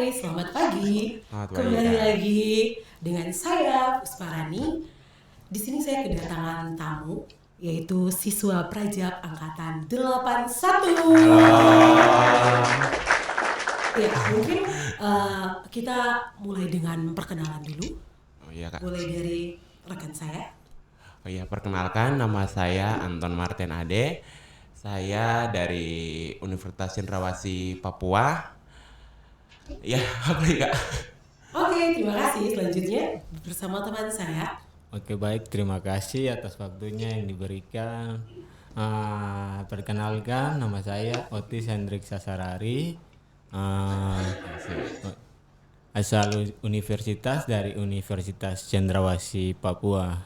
Selamat pagi. Selamat pagi, Kembali Kak. lagi dengan saya Pusparani. Di sini saya kedatangan tamu yaitu siswa Prajab angkatan 81. Halo. Ya, mungkin kita mulai dengan perkenalan dulu. Oh iya, Kak. Mulai dari rekan saya. Oh iya, perkenalkan nama saya Anton Martin Ade. Saya dari Universitas Cendrawasih Papua. Ya, apa nih, Kak? Oke, terima kasih. Selanjutnya bersama teman saya. Oke, baik, terima kasih atas waktunya yang diberikan. Perkenalkan, nama saya Otis Hendrik Sasarari, asal universitas dari Universitas Cendrawasih Papua.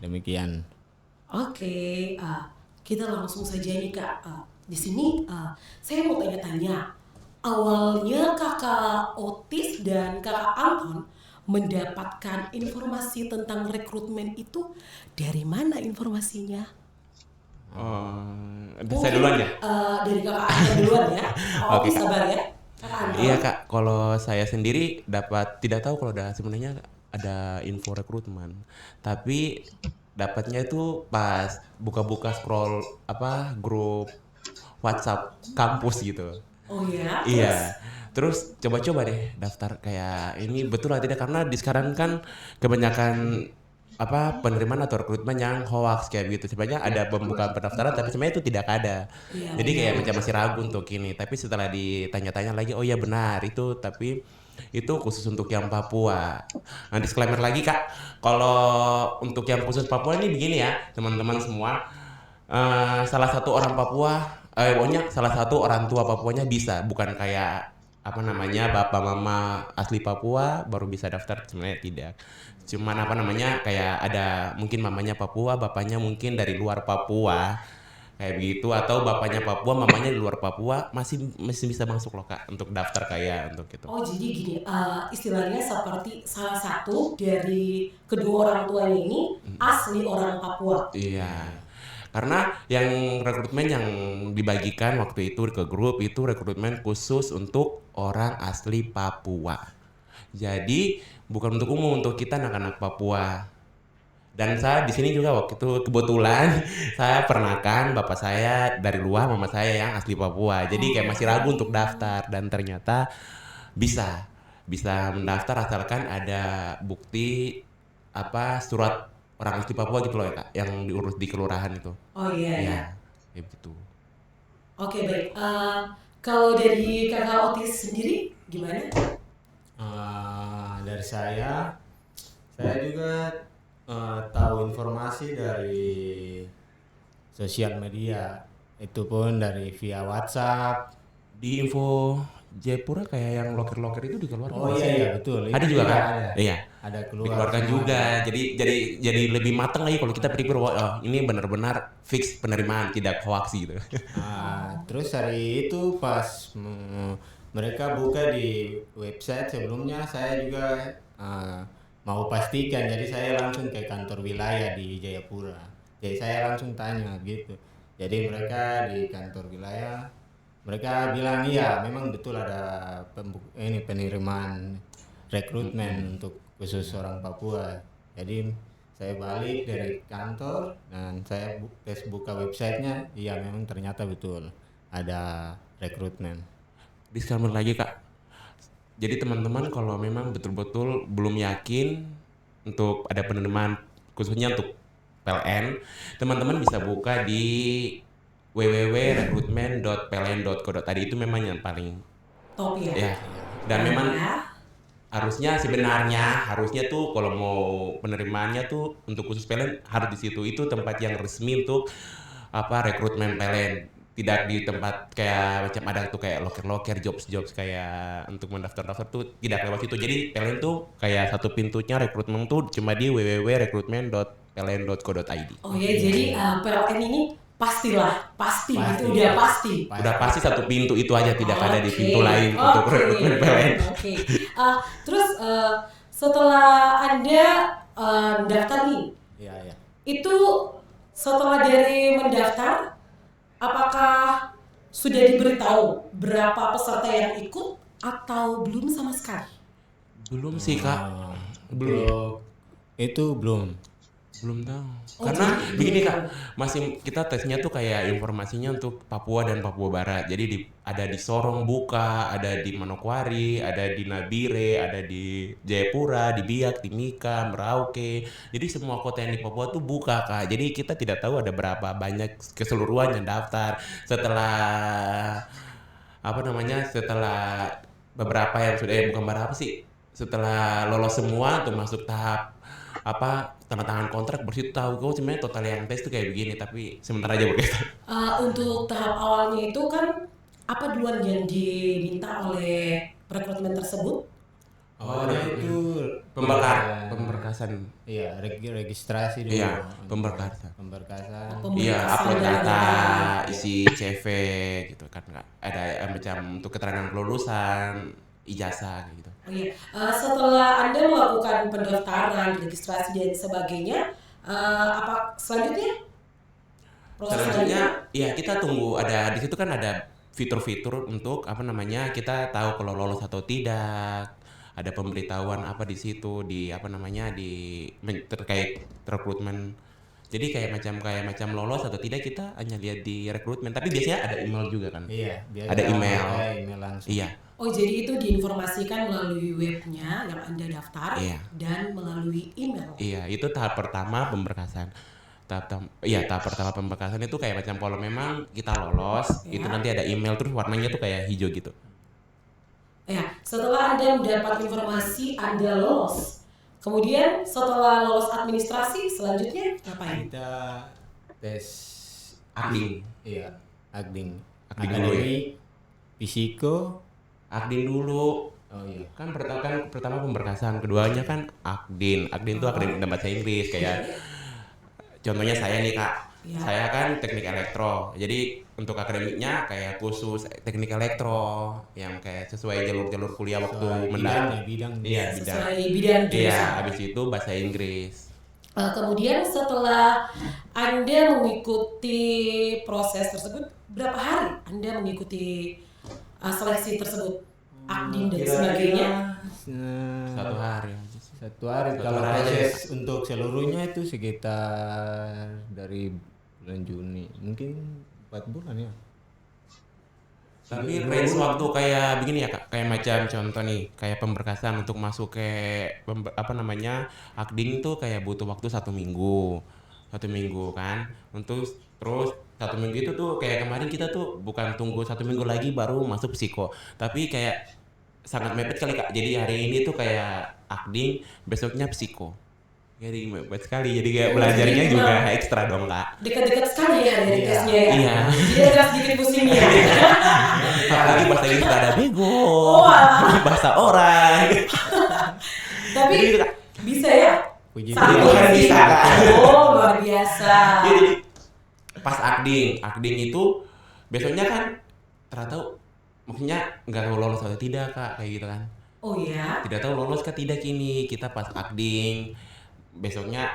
Demikian. Oke, kita langsung saja nih Kak. Di sini saya mau tanya-tanya. Awalnya Kakak Otis dan Kakak Anton mendapatkan informasi tentang rekrutmen itu dari mana informasinya? Saya duluan ya? Dari Kakak Anton duluan ya. Kakak Oke, Otis Kak. sabar ya. Kakak Anton. Iya, Kak. Kalau saya sendiri tidak tahu kalau sebenarnya ada info rekrutmen. Tapi dapatnya itu pas buka-buka scroll grup WhatsApp kampus gitu. Oh ya. Iya. Terus coba-coba deh daftar kayak ini betul atau tidak, karena di sekarang kan kebanyakan penerimaan atau rekrutmen yang hoax kayak gitu. Sebenarnya ada pembukaan pendaftaran tapi sebenarnya itu tidak ada. Iya, Jadi kayak benar. macam masih ragu untuk ini. Tapi setelah ditanya-tanya lagi, oh iya benar itu, tapi itu khusus untuk yang Papua. Nah, disclaimer lagi, Kak, kalau untuk yang khusus Papua ini begini ya teman-teman semua. Salah satu orang Papua, pokoknya salah satu orang tua Papuanya bisa, bukan kayak bapak mama asli Papua baru bisa daftar, sebenarnya tidak. Cuman kayak ada mungkin mamanya Papua, bapaknya mungkin dari luar Papua kayak begitu, atau bapaknya Papua, mamanya di luar Papua, masih bisa masuk loh, Kak, untuk daftar kayak untuk itu. Oh, jadi gini, istilahnya seperti salah satu dari kedua orang tuanya ini asli orang Papua. Iya. Karena yang rekrutmen yang dibagikan waktu itu ke grup itu rekrutmen khusus untuk orang asli Papua. Jadi bukan untuk umum, untuk kita anak-anak Papua. Dan saya di sini juga waktu itu kebetulan saya pernah kan bapak saya dari luar, mama saya yang asli Papua. Jadi kayak masih ragu untuk daftar, dan ternyata bisa mendaftar asalkan ada bukti surat orang asli Papua gitu loh ya, Kak, yang diurus di kelurahan itu. Oh iya, Iya, ya. kayak begitu. Oke, baik. Kalau dari Kakak Otis sendiri gimana? Dari saya juga tahu informasi dari sosial media, itu pun dari via WhatsApp. Di info Jayapura kayak yang loker-loker itu dikeluarkan. Oh iya, betul. Ada Itu juga kan? ada. Iya. Ada keluar Dikeluarkan semua. juga. Jadi lebih matang lagi kalau kita prepare, ini benar-benar fix penerimaan, tidak hoax gitu. Terus hari itu pas mereka buka di website sebelumnya, saya juga mau pastikan, jadi saya langsung ke kantor wilayah di Jayapura. Jadi saya langsung tanya gitu. Jadi mereka di kantor wilayah, mereka bilang iya memang betul ada penerimaan rekrutmen untuk khusus orang Papua. Jadi saya balik dari kantor dan saya tes buka websitenya, iya memang ternyata betul ada rekrutmen. Disclaimer lagi, Kak. Jadi teman-teman kalau memang betul-betul belum yakin untuk ada penerimaan khususnya untuk PLN, teman-teman bisa buka di www.rekrutmen.pln.co.id. Itu memang yang paling Top ya. ya. Dan memang Ya. harusnya tuh kalau mau penerimaannya tuh untuk khusus PLN harus di situ. Itu tempat yang resmi untuk rekrutmen PLN. Tidak di tempat kayak macam ada tuh kayak loker-loker, jobs kayak untuk mendaftar-daftar tuh tidak lewat situ. Jadi PLN tuh kayak satu pintunya rekrutmen tuh cuma di www.rekrutmen.pln.co.id. Oh ya, jadi PLN ini pasti itu udah pasti. Udah pasti satu pintu itu aja, tidak ada di pintu Oke, lain untuk rekrutmen PLN. Oke. Terus setelah Anda mendaftar nih, Iya. itu setelah dari mendaftar, apakah sudah diberitahu berapa peserta yang ikut atau belum sama sekali? Belum sih Kak. Belum. Itu belum. Belum tahu. Oh, Karena jadi begini belum. Kak, masih kita tesnya tuh kayak informasinya untuk Papua dan Papua Barat. Jadi ada di Sorong buka, ada di Manokwari, ada di Nabire, ada di Jayapura, di Biak, Timika, Merauke. Jadi semua kota yang di Papua tuh buka Kak. Jadi kita tidak tahu ada berapa banyak keseluruhan yang daftar. Setelah beberapa yang sudah bukan berapa sih, setelah lolos semua untuk masuk tahap tanda tangan kontrak, baru situ tahu gue sebenarnya total yang tes tuh kayak begini, tapi sebentar aja bergeser. Untuk tahap awalnya itu kan apa duluan yang diminta oleh rekrutmen tersebut? Awalnya itu Pemberkasan. Iya, registrasi dulu. Iya, pemberkasan. Pemberkasan. Iya, upload dan data, lain-lain. isi CV gitu kan, nggak ada macam untuk keterangan kelulusan, ijazah kayak gitu. Oh iya. Setelah Anda melakukan pendaftaran, registrasi dan sebagainya, apa selanjutnya? Proses Selanjutnya, ya kita tunggu ada di situ kan ada fitur-fitur untuk kita tahu kalau lolos atau tidak. Ada pemberitahuan apa di situ terkait rekrutmen. Jadi kayak macam lolos atau tidak kita hanya lihat di rekrutmen. Tapi biasanya ada email juga kan. Iya, biasa Ada email. langsung. Iya. Oh, jadi itu diinformasikan melalui webnya yang Anda daftar Iya. dan melalui email. Iya, itu tahap pertama pemberkasan. Tahap pertama pemberkasan itu kayak macam kalau memang kita lolos, Ya. itu nanti ada email terus warnanya tuh kayak hijau gitu. Ya, setelah Anda mendapat informasi Anda lolos, kemudian setelah lolos administrasi, selanjutnya ngapain? Kita tes Akding. Iya, akding. Akding dulu ya? Akademik, fisiko. Akding dulu. Oh iya. Kan pertama pemberkasan, keduanya kan akdin. Akdin itu akademik dan bahasa Inggris kayak contohnya saya nih Kak. Ya. Saya kan teknik elektro. Jadi untuk akademiknya kayak khusus teknik elektro yang kayak sesuai jalur kuliah waktu mendalam. Bidang. Iya, bidang. Sesuai bidang Iya, jurusan. habis itu bahasa Inggris. Kemudian setelah Anda mengikuti proses tersebut, berapa hari Anda mengikuti seleksi tersebut? Akding dan sebagainya? Satu hari aja sih. Satu hari. Satu Kalau hari aja. proses untuk seluruhnya itu sekitar dari bulan Juni, mungkin 4 bulan ya. Tapi range waktu kayak begini ya Kak, kayak macam contoh nih, kayak pemberkasan untuk masuk ke akding tuh kayak butuh waktu 1 minggu kan, untuk terus 1 minggu itu tuh kayak kemarin kita tuh bukan tunggu 1 minggu lagi baru masuk psiko, tapi kayak sangat mepet kali Kak, jadi hari ini tuh kayak akding, besoknya psiko. Jadi mepet sekali, jadi kayak belajarnya juga ekstra dong Kak. Dekat-dekat sekali ya dari Iya. tesnya ya? Iya. Jadi agak sedikit pusing ya? Apalagi bahasa Inggris ada bego, Wah. bahasa orang. Tapi Jadi gitu, Kak. bisa ya? Puji Sampai Tuhan sini. bisa, Kak. Oh, luar biasa. Jadi pas akding itu besoknya kan ternyata maksudnya nggak tahu lolos atau tidak Kak, kayak gitu kan. Oh ya? Tidak tahu lolos kah tidak ini, kita pas akding besoknya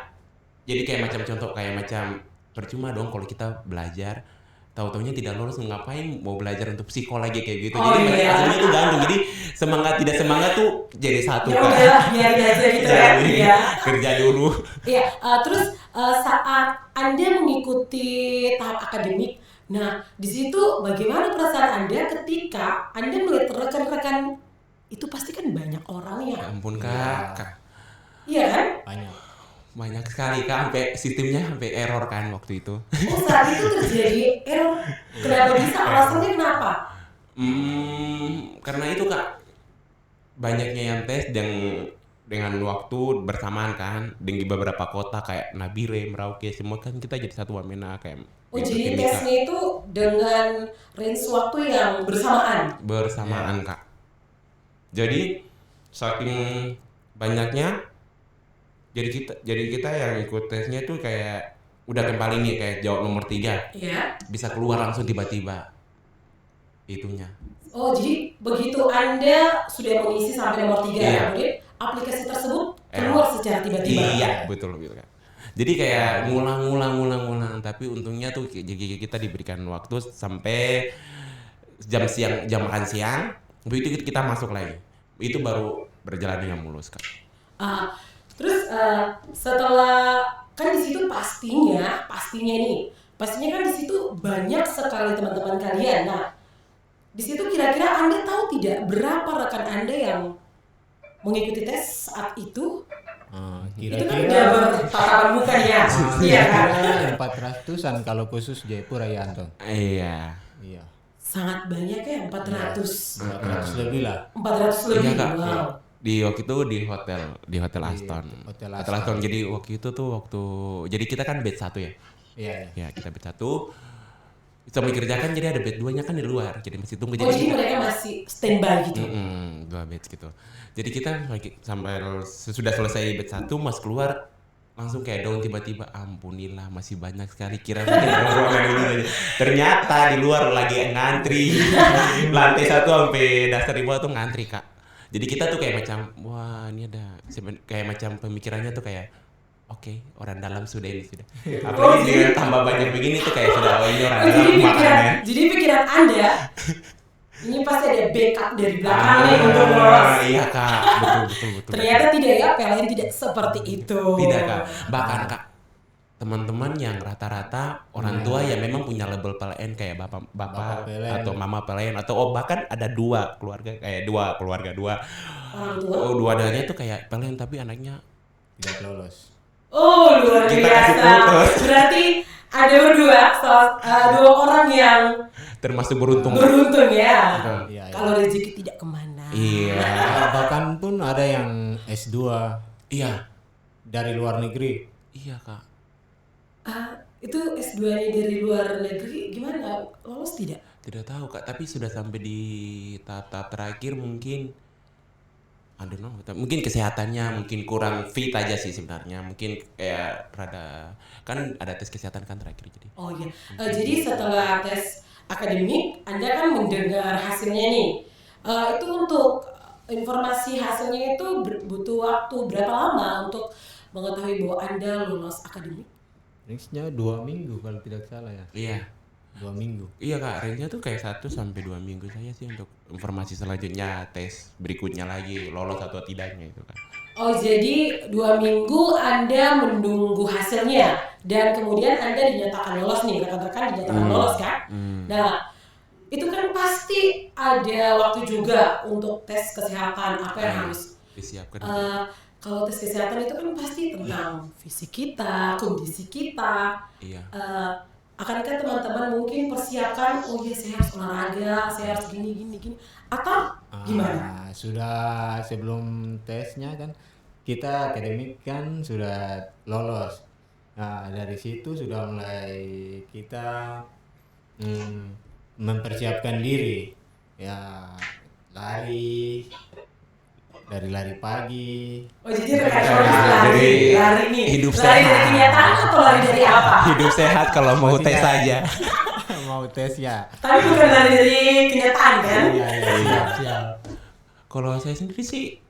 jadi kayak macam contoh kayak macam percuma dong kalau kita belajar tahu-taunya tidak lolos, ngapain mau belajar untuk psiko lagi kayak gitu. Oh, Jadi iya. mereka aslinya tuh gantung, jadi semangat tidak semangat tuh jadi satu Ya Kak. udahlah, biarin aja gitu ya. Jadi, Iya. kerja dulu. Iya, terus saat Anda mengikuti tahap akademik, nah di situ bagaimana perasaan Anda ketika Anda melihat rekan-rekan itu pasti kan banyak orang Ya ya, ampun Iya. Kak. iya kan? Banyak sekali Kak, sampai sistemnya sampai error kan waktu itu. Oh saat itu terjadi error, kenapa bisa? Alasannya kenapa? Karena itu Kak, banyaknya yang tes dengan waktu bersamaan kan, di beberapa kota kayak Nabire, Merauke, semua kan kita jadi satu wamena kayak. Oh gitu, jadi Timika. tesnya itu dengan range waktu yang Bersamaan Kak. Jadi saking banyaknya, jadi kita yang ikut tesnya tuh kayak udah kembali nih kayak jawab nomor 3 ya? bisa keluar langsung tiba-tiba itunya. Oh jadi begitu Anda sudah mengisi sampai nomor 3, Iya. kemudian aplikasi tersebut keluar secara tiba-tiba. Iya, betul gitu kan. Jadi kayak ngulang, tapi untungnya tuh jadi kita diberikan waktu sampai jam makan siang Begitu kita masuk lagi, itu baru berjalan dengan mulus Kak. Terus setelah kan di situ pastinya kan di situ banyak sekali teman-teman kalian. Nah, di situ kira-kira Anda tahu tidak berapa rekan Anda yang mengikuti tes saat itu? Itu kan udah bertatapan muka ya. Iya kan? 400-an kalau khusus Jayapura ya Anton. Iya. Sangat banyak ya, 400 lebih lah. 400 lebih. Iya Kak. Wow. Di waktu itu di hotel Aston. Hotel Aston. Jadi waktu itu tuh jadi kita kan batch 1 ya. Iya. Ya, kita batch 1. Sambil kerjakan jadi ada batch 2-nya kan di luar. Jadi masih tunggu Jadi mereka masih standby gitu. 2 batch gitu. Jadi kita sampai sudah selesai batch 1 mas keluar langsung kayak down tiba-tiba, ampunilah masih banyak sekali, kira mungkin ruangan ini. Ternyata di luar lagi ngantri. Lantai 1 sampai dasar di bawah tuh ngantri Kak. Jadi kita tuh kayak macam wah ini ada kayak macam pemikirannya tuh kayak oke, orang dalam sudah. Apalagi dengan tambah banyak begini tuh kayak sudah ini orang dalam makannya. Jadi pikiran Anda ini pasti ada backup dari belakangnya untuk lolos. Iya Kak, betul. Ternyata tidak ya, PLN tidak seperti itu. Tidak Kak, bahkan Kak teman-teman yang rata-rata orang tua yang memang punya label PLN kayak bapak PLN. atau mama PLN atau bahkan ada dua keluarga orang tua. Dua-duanya tuh kayak PLN tapi anaknya Tidak lolos. Oh luar Kita kasih biasa. putus. Berarti ada dua orang yang termasuk beruntung. ya. Iya. Kalau rezeki tidak kemana. Iya. Bahkan pun ada yang S2 Iya. dari luar negeri. Iya Kak. Itu S2-nya dari luar negeri gimana? Lolos tidak? Tidak tahu Kak, tapi sudah sampai di tahap terakhir mungkin I don't know, mungkin kesehatannya mungkin kurang fit aja sih sebenarnya. Mungkin kayak rada kan ada tes kesehatan kan terakhir jadi. Oh iya. Jadi setelah tes akademik, Anda kan mendengar hasilnya nih. Itu untuk informasi hasilnya itu butuh waktu berapa lama untuk mengetahui bahwa Anda lulus akademik? Range-nya 2 minggu kalau tidak salah ya. Iya. 2 minggu. Iya Kak, range-nya tuh kayak 1 sampai 2 minggu saja sih untuk informasi selanjutnya, tes berikutnya lagi lolos atau tidaknya itu kan. Oh jadi 2 minggu Anda menunggu hasilnya dan kemudian Anda dinyatakan lolos nih, rekan-rekan dinyatakan lolos kan? Nah itu kan pasti ada waktu juga untuk tes kesehatan apa yang harus disiapkan. kalau tes kesehatan itu kan pasti tentang fisik kita, kondisi kita. Iya. Akankah teman-teman mungkin persiapkan, oh ya saya harus olahraga, saya harus gini, atau gimana? Sudah sebelum tesnya kan kita akademik kan sudah lolos. Nah dari situ sudah mulai kita mempersiapkan diri ya, dari lari pagi. Oh jadi rekan lari nih. Hidup lari sehat. dari kenyataan atau lari dari apa? Hidup sehat kalau mau tes aja. Mau tes ya. Tapi bukan lari dari kenyataan kan? Iya. Siap. Kalau saya sendiri sih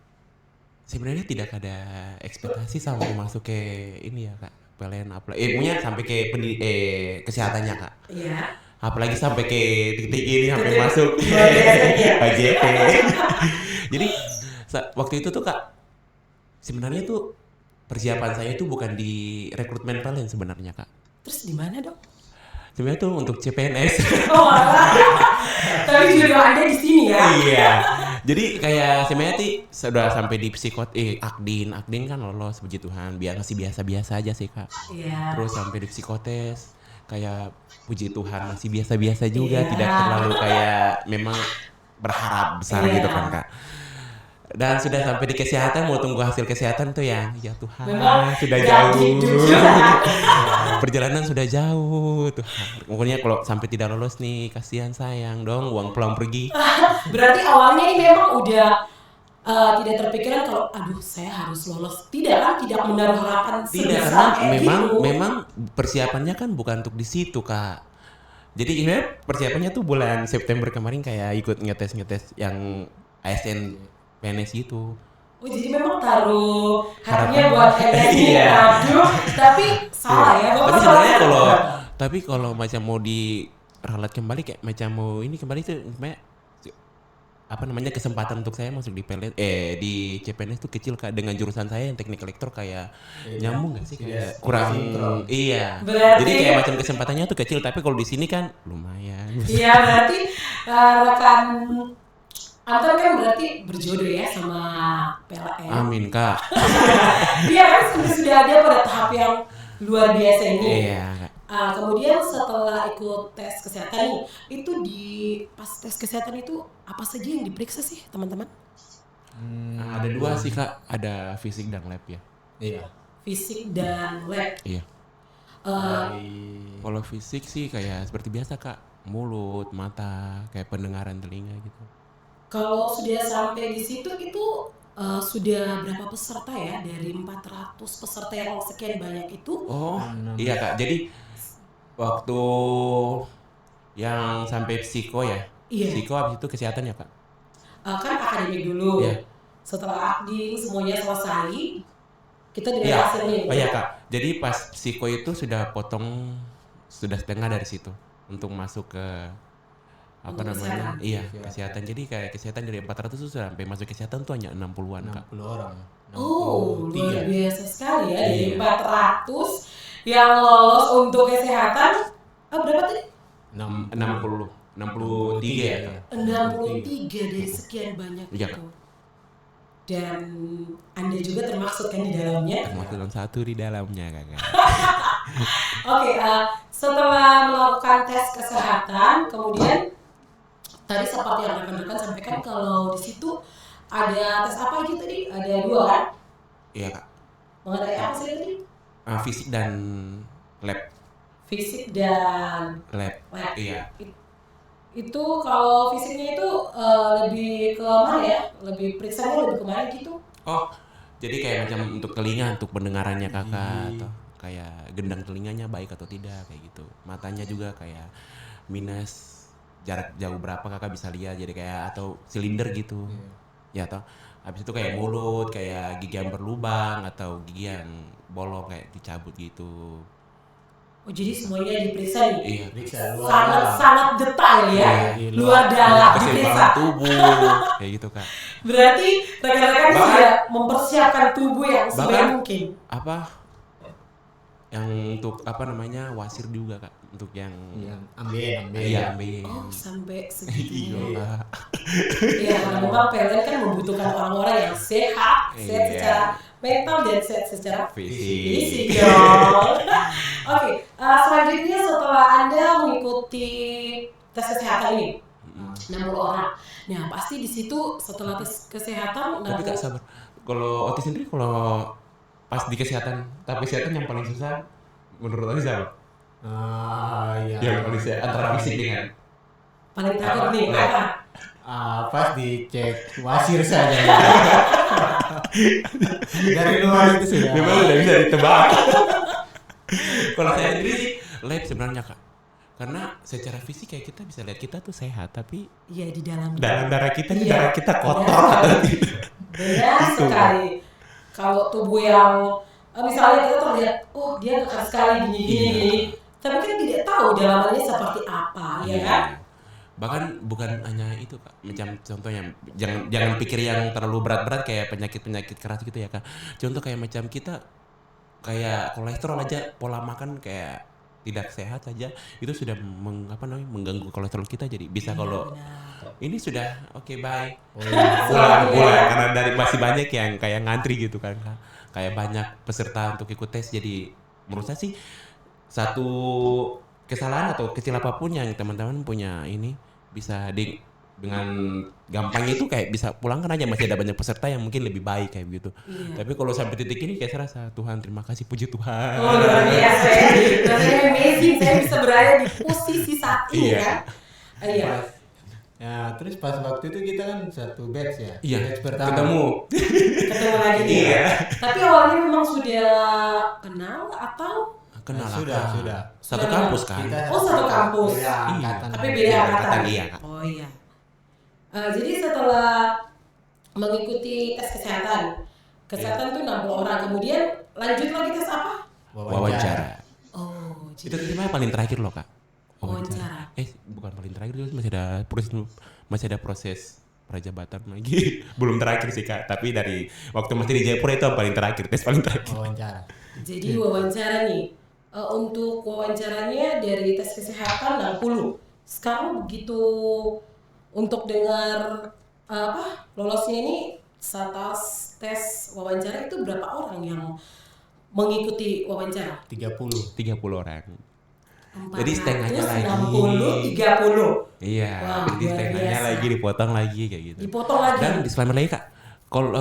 sebenarnya tidak ada ekspektasi sampai masuk ke ini ya Kak, PLN punya sampai ke kesehatannya Kak. Iya. Apalagi sampai ke titik ini sampai masuk AJP. Jadi waktu itu tuh Kak, sebenarnya tuh persiapan saya itu bukan di rekrutmen PLN sebenarnya Kak. Terus di mana dong? Sebenarnya tuh untuk CPNS. Oh tapi jodoh Anda di sini ya? Iya. Jadi kayak sebenarnya sudah sampai di Akdin kan lolos, puji Tuhan. Masih biasa-biasa aja sih Kak. Iya. Terus sampai di psikotes kayak puji Tuhan masih biasa-biasa juga, Iya. tidak terlalu kayak memang berharap besar gitu kan Kak. Dan sudah sampai di kesehatan, mau tunggu hasil kesehatan tuh ya Tuhan, Memang sudah jadi jauh. jujur. Perjalanan sudah jauh tuh. Pokoknya kalau sampai tidak lolos nih, kasihan sayang dong, uang pulang pergi. Berarti awalnya ini memang udah tidak terpikirkan kalau aduh saya harus lolos. Tidak kan? Tidak menaruh harapan Tidak, sebesar karena kayak gitu. memang persiapannya kan bukan untuk di situ Kak. Jadi sebenarnya persiapannya tuh bulan September kemarin kayak ikut ngetes yang ASN PNS gitu. Oh jadi memang taruh harapannya Harapan. buat NS ini. Iya. Aduh, tapi salah ya. Bapak Tapi salah sebenarnya ya? kalau macam mau diralat kembali kayak macam mau ini kembali tuh sebenarnya kesempatan untuk saya masuk di di CPNS tuh kecil Kak, dengan jurusan saya yang teknik elektro kayak nyambung nggak sih kayak kurang iya. Berarti- Jadi kayak macam kesempatannya tuh kecil, tapi kalau di sini kan lumayan. Iya, berarti rekan Anton kan berarti berjodoh ya sama PLN. Amin Kak. Dia kan sudah ada pada tahap yang luar biasa ini. Iya Kak. Kemudian setelah ikut tes kesehatan nih, itu pas tes kesehatan itu apa saja yang diperiksa sih teman-teman? Ada 2 sih Kak, ada fisik dan lab ya. Iya. Fisik dan lab. Iya. Dari Kalau fisik sih kayak seperti biasa Kak, mulut, mata, kayak pendengaran telinga gitu. Kalau sudah sampai di situ itu sudah berapa peserta ya dari 400 peserta yang sekian banyak itu? Oh, iya Kak. Jadi waktu yang sampai psiko ya. Iya. Psiko habis itu kesehatan ya Kak. Kan akademik dulu. Iya. Setelah akding semuanya selesai, kita dengan Iya. hasilnya. Oh iya Kak. Jadi pas psiko itu sudah setengah dari situ untuk masuk ke apa Untuk namanya? kesehatan. Iya, kesehatan. Jadi kayak kesehatan dari 400 itu sampai masuk kesehatan tuh hanya 60-an Kak. 60 orang. Oh, luar 63. biasa sekali ya. Dari Iya. 400 yang lolos untuk kesehatan, berapa tadi? 63 ya Kak. 63 dari sekian banyak Iya, itu. Dan Anda juga termasuk kan di dalamnya. Termasuk dalam satu di dalamnya Kakak. Oke, setelah melakukan tes kesehatan, kemudian tadi seperti yang rekan-rekan sampaikan kalau di situ ada tes apa aja tadi? Ada 2 kan? Iya Kak. Mengenai apa sih tadi? Fisik dan lab. Fisik dan Lab. lab. Iya. Itu kalau fisiknya itu lebih ke mana ya? Lebih periksanya lebih kemana gitu? Oh, jadi kayak macam untuk telinga, untuk pendengarannya Kakak atau kayak gendang telinganya baik atau tidak kayak gitu. Matanya juga kayak minus jarak jauh berapa Kakak bisa lihat, jadi kayak atau silinder gitu. Ya toh. Habis itu kayak mulut, kayak gigi yang berlubang atau gigi yang bolong kayak dicabut gitu. Oh, jadi semuanya diperiksa nih? Iya. Periksa luar Sangat dalam. sangat detail ya, Iya, luar dalam diperiksa. Keseimbangan tubuh kayak gitu Kak. Berarti rekan-rekan Bahkan- sudah mempersiapkan tubuh yang sebaik bahkan- mungkin. Apa yang untuk apa namanya wasir juga Kak, untuk yang Yang ambil. iya ambil. Oh, sampai Iya segitunya. Kak. Iya, karena memang PLN kan membutuhkan orang-orang yang sehat Iya. secara mental dan sehat secara Fisik. fisik dong. Oke, selanjutnya setelah Anda mengikuti tes kesehatan ini, 60 orang. Nah, pasti di situ setelah tes kesehatan Tapi Kak sabar. Kalau Otis sendiri kalau pas di kesehatan, tahap kesehatan yang paling susah menurut Otis apa? Iya. Yang paling susah antara fisik dengan paling takut nih Lab. apa? Pas dicek wasir saja. Dari luar itu sudah. memang udah bisa ditebak. Kalau saya sendiri sih lab sebenarnya Kak. Karena secara fisik kayak kita bisa lihat kita tuh sehat, tapi Iya, di dalam darah kita ini Iya. darah kita kotor Benar atau sekali. tidak. Benar sekali. Kalau tubuh yang misalnya kita terlihat, oh dia kekar sekali gini. Tapi kan tidak tahu dalamannya seperti apa, ya kan? Bahkan bukan hanya itu Kak, macam contohnya jangan pikir yang terlalu berat-berat kayak penyakit keras gitu ya Kak. Contoh kayak macam kita kayak kolesterol aja, pola makan kayak tidak sehat saja itu sudah mengganggu kolesterol kita, jadi bisa kalau Benar. ini sudah oke bye Selamat pulang ya. karena dari masih banyak yang kayak ngantri gitu kan Kak. Kayak banyak peserta untuk ikut tes, jadi menurut saya sih satu kesalahan atau kecil apapun yang teman-teman punya ini bisa dengan gampangnya itu kayak bisa pulangkan aja, masih ada banyak peserta yang mungkin lebih baik kayak gitu. Iya. Tapi kalau sampai titik ini kayak saya rasa Tuhan terima kasih, puji Tuhan. Oh, luar biasa ya. Rasanya amazing saya bisa berada di posisi saat ini Iya. kan. Iya. Ya, terus pas waktu itu kita kan satu batch ya. Iya, Batch pertama. ketemu. Ketemu lagi nih. Iya. Tapi awalnya memang sudah kenal atau Kenal lah, Sudah, Kak. sudah. Satu kampus kan. Oh, satu kampus. Beda Iya. angkatan. tapi beda Beda angkatan. angkatan, iya, Kak. Oh iya. Jadi setelah mengikuti tes kesehatan tuh 60 orang. Kemudian lanjut lagi tes apa? Wawancara. Oh, Itu jadi gimana paling terakhir loh Kak? wawancara. Bukan paling terakhir, itu masih ada proses prajabatan lagi. Belum terakhir sih Kak, tapi dari waktu masih di Jayapura itu yang paling terakhir, tes paling terakhir. Wawancara. Jadi wawancara nih, untuk wawancaranya dari tes kesehatan 60. Sekarang begitu untuk dengar lolosnya ini atas tes wawancara itu berapa orang yang mengikuti wawancara? 30. 30 orang. Jadi setengahnya lagi. 460, 30. Iya, Wah, jadi luar setengahnya biasa. lagi dipotong lagi kayak gitu. Dipotong lagi. Dan disclaimer lagi Kak, kalau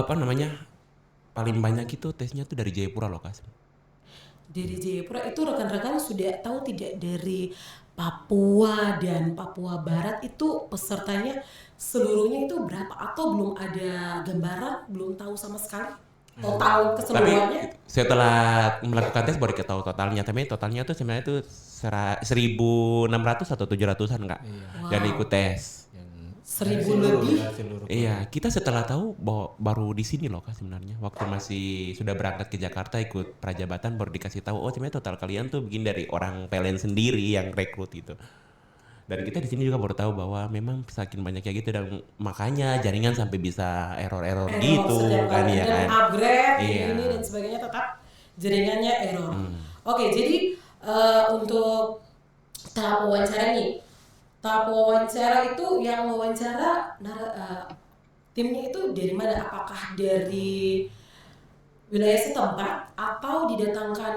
paling banyak itu tesnya tuh dari Jayapura loh Kak. Dari Jayapura itu rekan-rekan sudah tahu tidak dari Papua dan Papua Barat itu pesertanya seluruhnya itu berapa atau belum ada gambaran, belum tahu sama sekali total keseluruhannya? Tapi setelah melakukan tes baru kita tahu totalnya. Tapi totalnya tuh sebenarnya tuh 1.600 atau 700-an Kak. Wow. Dan ikut tes. 1.000 lebih. Iya, kita setelah tahu baru di sini loh Kak sebenarnya. Waktu masih sudah berangkat ke Jakarta ikut prajabatan baru dikasih tahu, oh sebenarnya total kalian tuh begini dari orang PLN sendiri yang rekrut gitu. Dan kita di sini juga baru tahu bahwa memang saking banyaknya gitu dan makanya jaringan sampai bisa error gitu setiap kan kali ya dan kan. upgrade Iya. ini dan sebagainya tetap jaringannya error. Oke, jadi untuk tahap wawancara nih, tahap wawancara itu yang wawancara timnya itu dari mana? Apakah dari wilayah setempat atau didatangkan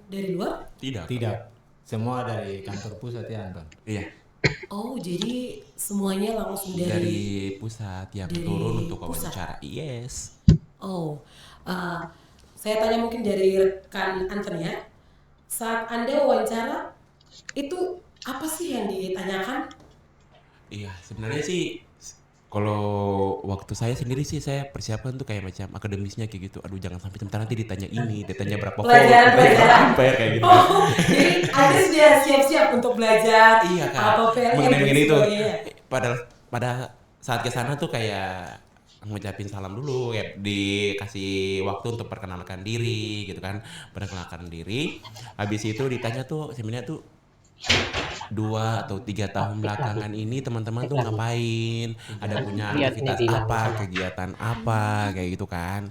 dari luar? Tidak. Semua dari kantor pusat ya Anton. Iya. Oh, jadi semuanya langsung Dari pusat yang dari turun untuk pusat. wawancara. Yes. Oh, saya tanya mungkin dari rekan Anton ya. Saat Anda wawancara, itu apa sih yang ditanyakan? Iya, sebenarnya sih kalau waktu saya sendiri sih saya persiapan tuh kayak macam akademisnya kayak gitu. Aduh jangan sampai sebentar nanti ditanya ini, ditanya berapa volt, Pelajaran. ampere kayak gitu. Oh, jadi Anda sudah siap-siap untuk belajar Iya Kak. apa PLN dan Mengenai itu. sebagainya. Pada saat ke sana tuh kayak ngucapin salam dulu, kayak dikasih waktu untuk perkenalkan diri gitu kan, perkenalkan diri. Habis itu ditanya tuh sebenarnya tuh 2 atau 3 tahun belakangan ini teman-teman tuh ngapain, ada punya aktivitas apa, kegiatan apa, kayak gitu kan.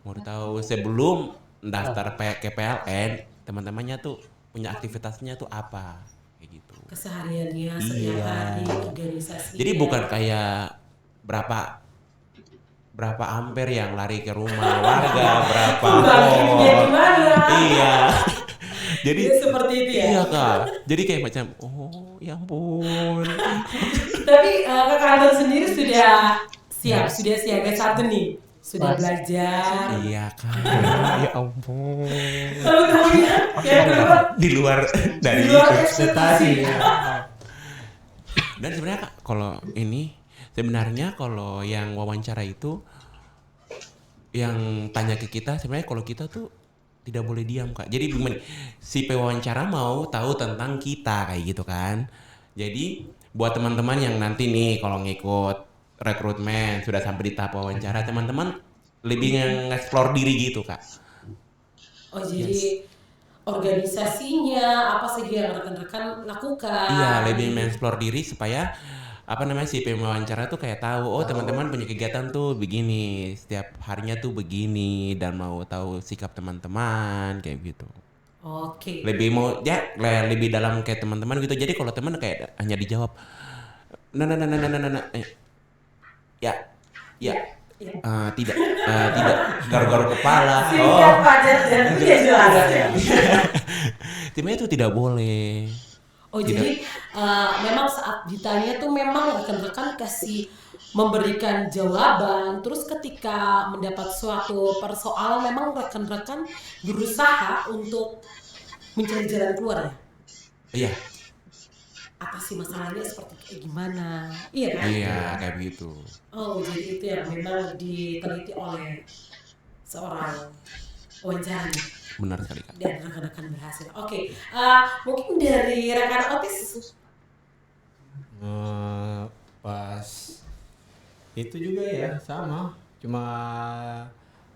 Mau tahu sebelum daftar ke PLN, teman-temannya tuh punya aktivitasnya tuh apa, kayak gitu. Kesehariannya setiap hari, organisasi. Jadi bukan kayak berapa ampere yang lari ke rumah warga, berapa volt. Gimana? Iya. Jadi seperti itu ya. Iya Kak. Jadi kayak macam oh ya ampun. Tapi Kak Anton sendiri sudah siap, sudah siaga satu nih. Sudah belajar. Iya Kak. Ya ampun. Tahu ya keluar Di luar dari di luar itu. ekspektasi. Dan sebenarnya Kak, sebenarnya kalau yang wawancara itu yang tanya ke kita sebenarnya kalau kita tuh tidak boleh diam Kak. Jadi gimana? Si pewawancara mau tahu tentang kita kayak gitu kan. Jadi buat teman-teman yang nanti nih kalau ngikut rekrutmen sudah sampai di tahap wawancara, teman-teman lebih nge-explore diri gitu Kak. Oh jadi organisasinya apa saja yang rekan-rekan lakukan? Iya, lebih mengeksplor diri supaya si pewawancara tuh kayak tahu oh teman-teman punya kegiatan tuh begini, setiap harinya tuh begini dan mau tahu sikap teman-teman kayak gitu. Oke. Lebih dalam kayak teman-teman gitu. Jadi kalau teman kayak hanya dijawab nah tidak garuk-garuk kepala. Singkat padat dan tidak jelas. Timnya itu tidak boleh. Oh jadi memang saat ditanya tuh memang rekan-rekan kasih memberikan jawaban, terus ketika mendapat suatu persoalan memang rekan-rekan berusaha untuk mencari jalan keluar ya. Iya. Atasi masalahnya seperti kayak gimana? Iya kan? Iya kayak begitu. Oh jadi itu yang memang diteliti oleh seorang wawancara Benar sekali Kak. dan rekan-rekan berhasil. Oke, mungkin dari rekan otis. Pas itu juga ya sama, cuma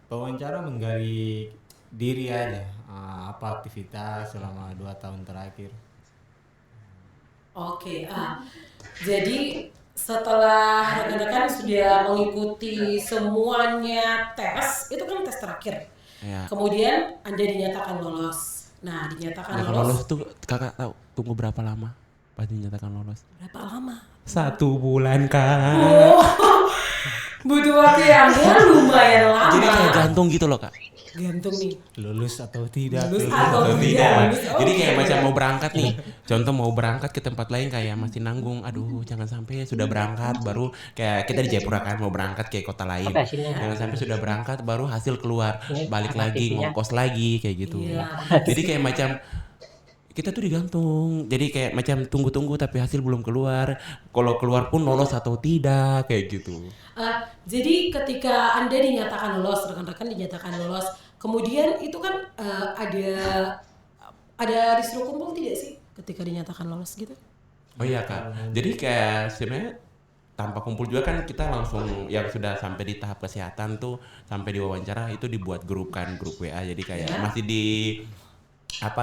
pewawancara menggali diri aja, apa aktivitas selama 2 tahun terakhir. Oke, jadi setelah rekan-rekan sudah mengikuti semuanya tes, itu kan tes terakhir. Ya. Kemudian Anda dinyatakan lolos. Nah, dinyatakan Nah, kalau lolos. lolos tuh kakak tahu tunggu berapa lama pas dinyatakan lolos? Berapa lama? 1 bulan kak. Oh, butuh waktu yang lumayan lama. Jadi kayak gantung gitu loh kak. Gantung nih. Lulus atau tidak? Lulus Kayak atau gitu. tidak. Jadi kayak Oke. macam mau berangkat nih. Contoh mau berangkat ke tempat lain kayak masih nanggung. Aduh jangan sampai sudah berangkat baru kayak kita di Jayapura kan mau berangkat kayak kota lain. Jangan sampai sudah berangkat baru hasil keluar balik lagi ngongkos lagi kayak gitu. Iya. Jadi kayak macam kita tuh digantung. Jadi kayak macam tunggu-tunggu tapi hasil belum keluar. Kalau keluar pun lolos atau tidak kayak gitu. Jadi ketika Anda dinyatakan lolos, rekan-rekan dinyatakan lolos, kemudian itu kan ada disuruh kumpul tidak sih ketika dinyatakan lolos gitu? Oh iya kak. Jadi kayak sebenarnya tanpa kumpul juga kan kita langsung yang sudah sampai di tahap kesehatan tuh sampai di wawancara itu dibuat grup kan grup WA. Jadi kayak Ya. masih di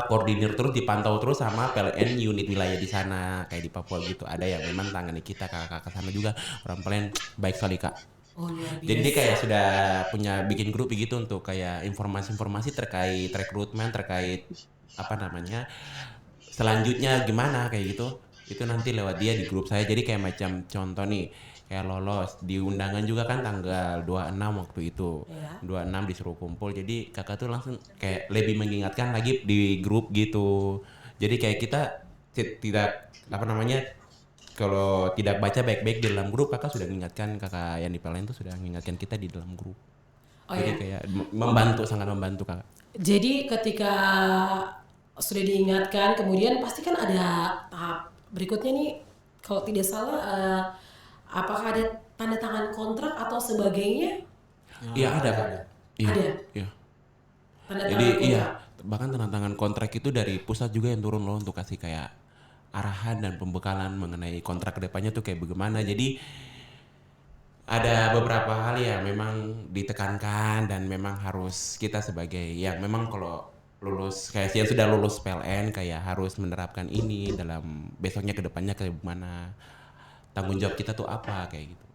koordinir terus dipantau terus sama PLN unit wilayah di sana kayak di Papua gitu. Ada yang memang tangani kita kakak-kakak sana juga orang PLN baik sekali kak. Oh luar biasa. Jadi dia kayak sudah punya bikin grup gitu untuk kayak informasi-informasi terkait rekrutmen terkait apa namanya selanjutnya gimana kayak gitu itu nanti lewat dia di grup saya. Jadi kayak macam contoh nih kayak lolos di undangan juga kan tanggal 26 waktu itu Ya. 26 disuruh kumpul. Jadi kakak tuh langsung kayak lebih mengingatkan lagi di grup gitu. Jadi kayak kita tidak apa namanya kalau tidak baca baik-baik di dalam grup kakak sudah mengingatkan kakak yang di PLN tuh sudah mengingatkan kita di dalam grup. Oh Jadi ya. kayak membantu sangat membantu kakak. Jadi ketika sudah diingatkan, kemudian pasti kan ada tahap berikutnya nih. Kalau tidak salah, apakah ada tanda tangan kontrak atau sebagainya? Iya ada kak. Iya. Ada? Iya. Tanda Jadi tangan iya kontrak. bahkan tanda tangan kontrak itu dari pusat juga yang turun loh untuk kasih kayak arahan dan pembekalan mengenai kontrak kedepannya tuh kayak bagaimana. Jadi ada beberapa hal yang memang ditekankan dan memang harus kita sebagai yang memang kalau lulus kayak yang sudah lulus PLN kayak harus menerapkan ini dalam besoknya kedepannya kayak gimana tanggung jawab kita tuh apa kayak gitu.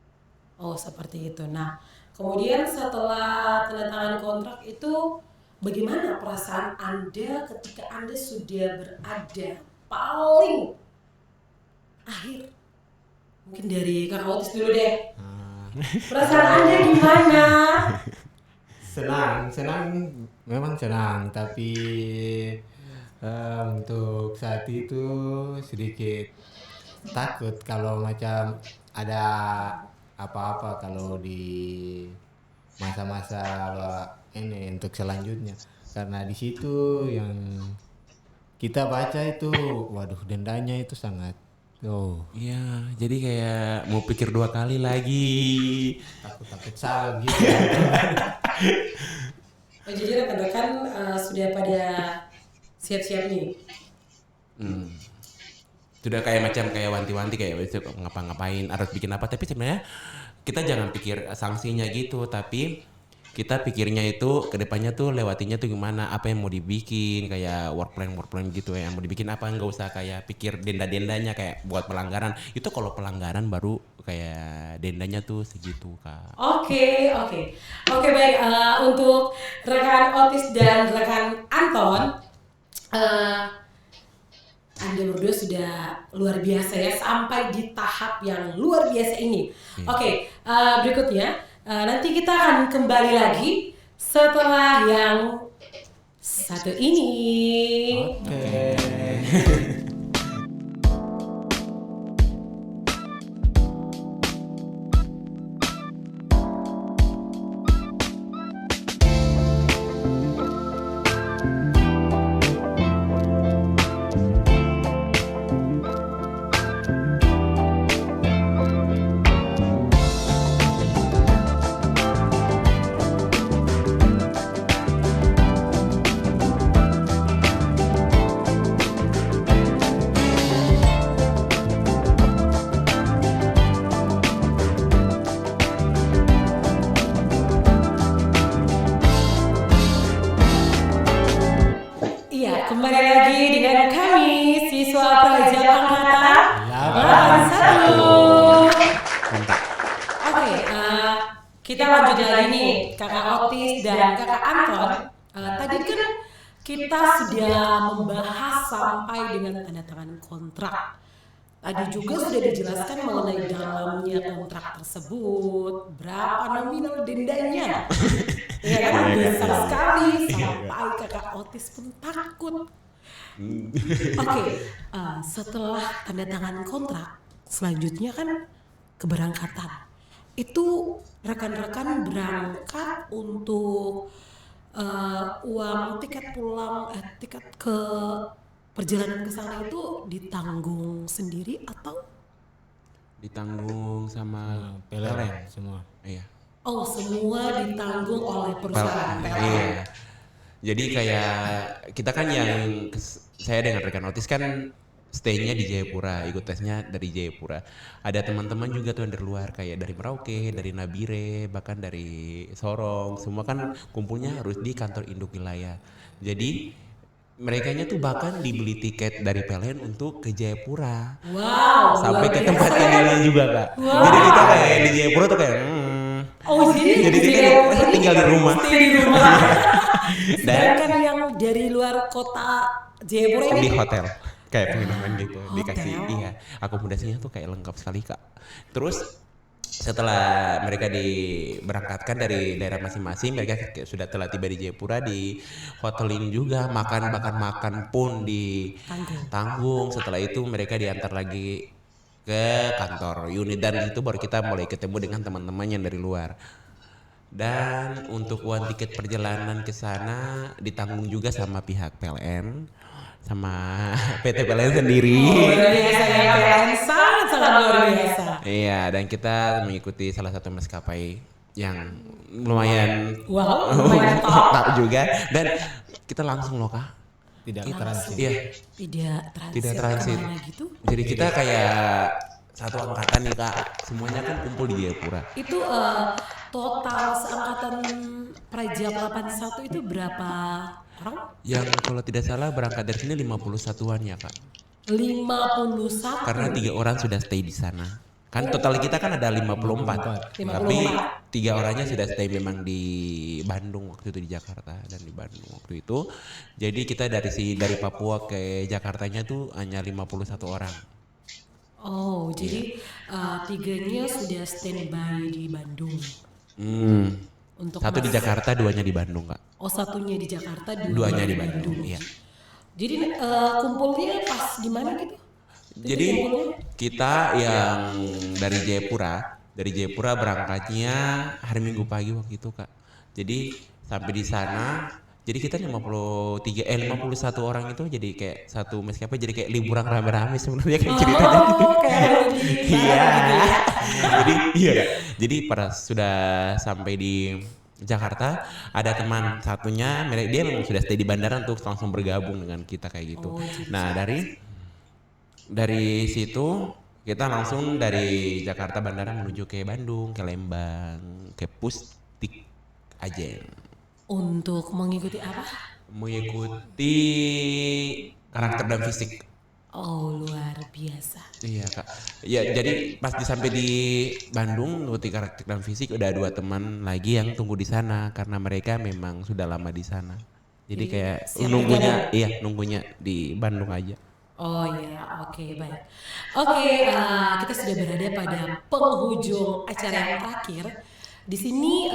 Oh seperti itu. Nah, kemudian setelah tanda tangan kontrak itu, bagaimana perasaan Anda ketika Anda sudah berada paling akhir? Mungkin dari Kakak Otis dulu deh. Perasaan Anda gimana? Senang, memang senang, tapi untuk saat itu sedikit takut kalau macam ada apa-apa kalau di masa-masa ini untuk selanjutnya, karena di situ yang kita baca itu, waduh dendanya itu sangat, Iya, jadi kayak mau pikir 2 kali lagi. takut salah gitu. Oh, jadi rekan-rekan sudah pada siap-siap nih. Sudah kayak macam kayak wanti-wanti kayak besok ngapa-ngapain harus bikin apa, tapi sebenarnya kita jangan pikir sanksinya gitu, tapi kita pikirnya itu kedepannya tuh lewatinya tuh gimana, apa yang mau dibikin kayak work plan gitu ya, yang mau dibikin apa, nggak usah kayak pikir denda-dendanya kayak buat pelanggaran. Itu kalau pelanggaran baru kayak dendanya tuh segitu kak. Oke, baik. Untuk rekan Otis dan rekan Anton, Anda berdua sudah luar biasa ya sampai di tahap yang luar biasa ini. Oke, berikutnya nanti kita akan kembali lagi setelah yang satu ini. Iya, kembali lagi dengan kami siswa pelajar angkatan 81. kita lanjut lagi nih, Kakak Otis dan Kakak Anton. Tadi kan kita sudah membahas sampai dengan tanda tangan kontrak. Tadi juga sudah dijelaskan mengenai dalamnya kontrak tersebut, berapa nominal dendanya. Ya kan, besar sekali sampai Kakak Otis pun takut. Oke, setelah tanda tangan kontrak, selanjutnya kan keberangkatan. Itu rekan-rekan berangkat untuk uang tiket pulang, tiket ke perjalanan ke sana itu ditanggung sendiri atau? Ditanggung sama PLN semua. Iya. Oh, semua ditanggung oleh perusahaan PLN. Iya. Jadi kayak kita kan saya dengan rekan Otis kan stay-nya di Jayapura, ikut tesnya dari Jayapura. Ada teman-teman juga tuh yang dari luar kayak dari Merauke, dari Nabire, bahkan dari Sorong. Semua kan kumpulnya harus di kantor induk wilayah. Jadi merekanya tuh bahkan dibeli tiket dari PLN untuk ke Jayapura. Wow. Sampai ke tempat tinggalnya juga, Kak. Wow. Jadi kita kayak di Jayapura tuh kayak Oh, jadi kita tinggal di rumah. Stay di rumah. Dan Sedangkan yang dari luar kota Jayapura ini di hotel kayak penginapan gitu, Hotel. dikasih akomodasinya tuh kayak lengkap sekali, Kak. Terus setelah mereka diberangkatkan dari daerah masing-masing, mereka sudah telah tiba di Jayapura, di hotelin juga, makan pun ditanggung. Setelah itu mereka diantar lagi ke kantor unit dan itu baru kita mulai ketemu dengan teman-teman yang dari luar. Dan untuk uang tiket perjalanan ke sana ditanggung juga sama pihak PLN, sama PT PLN sendiri. luar biasa ya, PLN sangat luar biasa. Iya, dan kita mengikuti salah satu maskapai yang lumayan Wow, lumayan top. top juga, dan kita langsung loh, Kak. Tidak transit. Iya, Tidak transit. Kemana gitu? jadi kita kayak satu angkatan nih, Kak. Semuanya kan kumpul di Jayapura. Itu total seangkatan Praja 81 itu berapa orang? Yang kalau tidak salah berangkat dari sini 51-an ya, Kak. 51. Karena 3 orang sudah stay di sana. Kan total kita kan ada 54. Tapi 3 orangnya sudah stay memang di Bandung waktu itu, di Jakarta dan di Bandung waktu itu. Jadi kita dari Papua ke Jakartanya tuh hanya 51 orang. Oh, jadi tiganya sudah standby di Bandung. Untuk Satu di Jakarta, 2-nya di Bandung, Kak. Oh, satunya di Jakarta, 2-nya di Bandung, iya. Jadi kumpulnya pas di mana gitu? Jadi kita yang dari Jayapura berangkatnya hari Minggu pagi waktu itu, Kak. Jadi sampai di sana, jadi kita 51 orang itu jadi kayak satu maskapai, jadi kayak liburan rame-rame sebenarnya kayak ceritanya gitu. Iya. Jadi iya, Kak. Jadi pada sudah sampai di Jakarta, ada teman satunya, dia memang sudah stay di bandara untuk langsung bergabung dengan kita kayak gitu. Nah, dari situ kita langsung dari Jakarta bandara menuju ke Bandung, ke Lembang, ke Pustik Ajen. Untuk mengikuti apa? Mengikuti karakter dan fisik. Oh, luar biasa. Iya, Kak. Ya, jadi pas sampai di Bandung mengikuti karakter dan fisik, udah 2 teman lagi yang tunggu di sana karena mereka memang sudah lama di sana. Jadi kayak nunggunya di Bandung aja. Oh ya, oke, baik. Oke, kita sudah berada pada penghujung acara yang terakhir. Di sini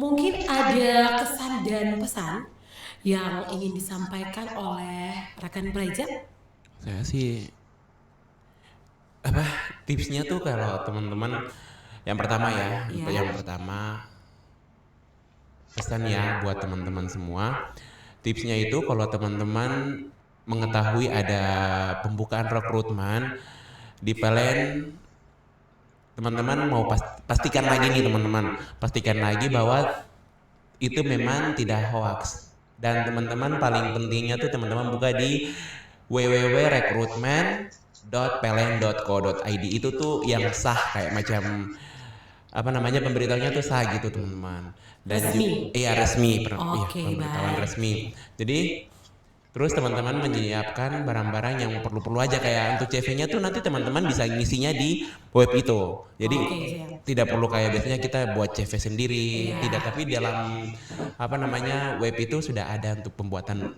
mungkin ada kesan dan pesan yang ingin disampaikan oleh rekan Praja. Saya sih tipsnya tuh kalau teman-teman yang pertama pesan ya buat teman-teman semua. Tipsnya itu kalau teman-teman mengetahui ada pembukaan rekrutmen di PLN, teman-teman mau pastikan lagi bahwa itu memang tidak hoax, dan teman-teman paling pentingnya tuh teman-teman buka di www.recruitment.pln.co.id. itu tuh yang sah, kayak macam pemberitahuannya tuh sah gitu, teman-teman. Dan Resmi. resmi. Oke, Pemberitahuan baik. resmi. Jadi Terus teman-teman menyiapkan barang-barang yang perlu-perlu aja, kayak untuk CV-nya tuh nanti teman-teman bisa ngisinya di web itu. Jadi Oke, siap. tidak perlu kayak biasanya kita buat CV sendiri, Iya. tidak, tapi dalam apa namanya web itu sudah ada untuk pembuatan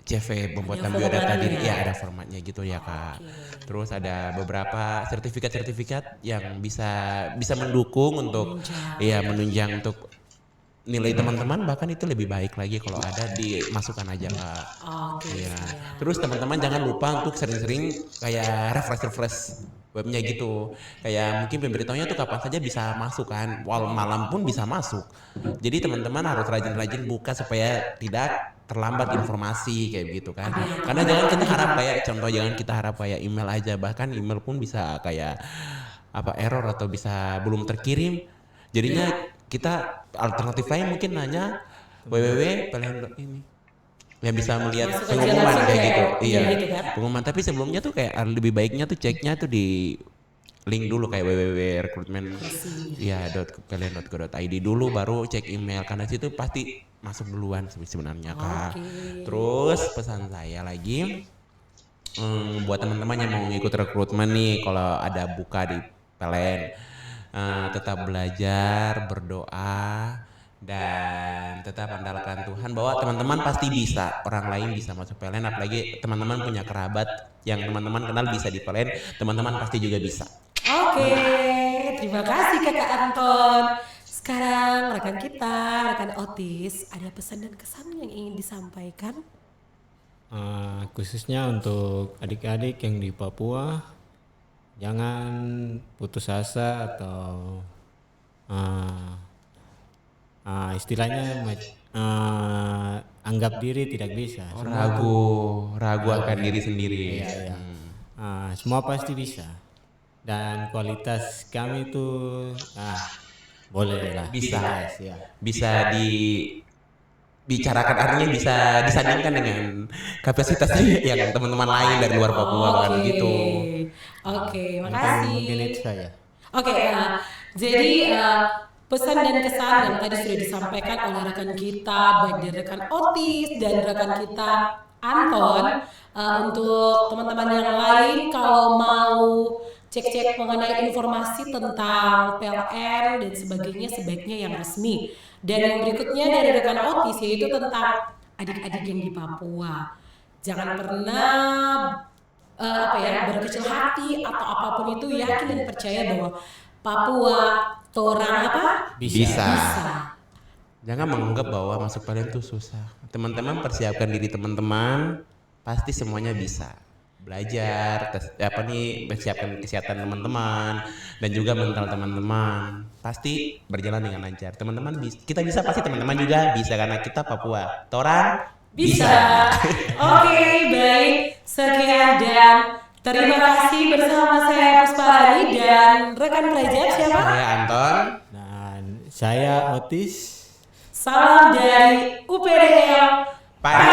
CV, pembuatan biodata formatnya. diri, ya ada formatnya gitu ya Kak. Terus ada beberapa sertifikat-sertifikat yang bisa mendukung untuk menunjang untuk nilai teman-teman, bahkan itu lebih baik lagi kalau ada, dimasukkan aja Kak. Oke, Iya. siap. Terus teman-teman jangan lupa untuk sering-sering kayak refresh webnya gitu. Kayak mungkin pemberitahunya tuh kapan saja bisa masuk kan, walau malam pun bisa masuk. Jadi teman-teman harus rajin-rajin buka supaya tidak terlambat informasi kayak gitu kan. Karena jangan kita harap kayak contoh, jangan kita harap kayak email aja, bahkan email pun bisa kayak apa error atau bisa belum terkirim. Jadinya kita alternatif lain mungkin nanya www.pln ini yang bisa melihat Masuk aja pengumuman langsung kayak kayak gitu. iya Iya, gitu kan? pengumuman. Tapi sebelumnya tuh kayak lebih baiknya tuh ceknya tuh di link dulu kayak www.recruitment pln.go.id dulu, baru cek email, karena situ pasti masuk duluan sebenarnya Kak. Terus pesan saya lagi buat teman-teman yang mau ngikut rekrutmen nih, kalau ada buka di PLN, tetap belajar, berdoa, dan tetap andalkan Tuhan bahwa teman-teman pasti bisa. Orang lain bisa masuk PLN, apalagi teman-teman punya kerabat yang teman-teman kenal bisa di PLN, teman-teman pasti juga bisa. Oke, terima kasih Kakak Anton. Sekarang rekan kita, rekan Otis, ada pesan dan kesan yang ingin disampaikan? Khususnya untuk adik-adik yang di Papua, jangan putus asa atau istilahnya anggap diri tidak bisa. Ragu akan diri sendiri. Iya. Semua pasti bisa. Dan kualitas kami itu boleh lah. Bisa. Ya. Bisa dibicarakan, artinya bisa disandingkan dengan kapasitas yang teman-teman lain dari luar Papua kan gitu. Oke, makasih. Mungkin itu saya. Oke, jadi pesan dan kesan yang tadi sudah disampaikan oleh rekan kita, baik dari rekan Otis dan rekan kita Anton, untuk teman-teman yang lain kalau mau cek-cek mengenai informasi tentang PLN dan sebagainya, sebaiknya yang resmi. Dan yang berikutnya dari rekan Otis yaitu tentang adik-adik yang di Papua. Jangan pernah berkecil hati atau apapun itu, yakin dan percaya bahwa Papua torang apa? Bisa. Jangan menganggap bahwa masuk PLN itu susah. Teman-teman persiapkan diri teman-teman, pasti semuanya bisa. Belajar, persiapkan kesehatan teman-teman dan juga mental teman-teman. Pasti berjalan dengan lancar. Teman-teman kita bisa, pasti teman-teman juga bisa, karena kita Papua. Torang bisa. Oke, baik. Sekian dan terima kasih bersama saya Pusparani dan rekan pelajar siapa? Saya Anton. Dan saya Otis. Salam dari UPDL Pagi.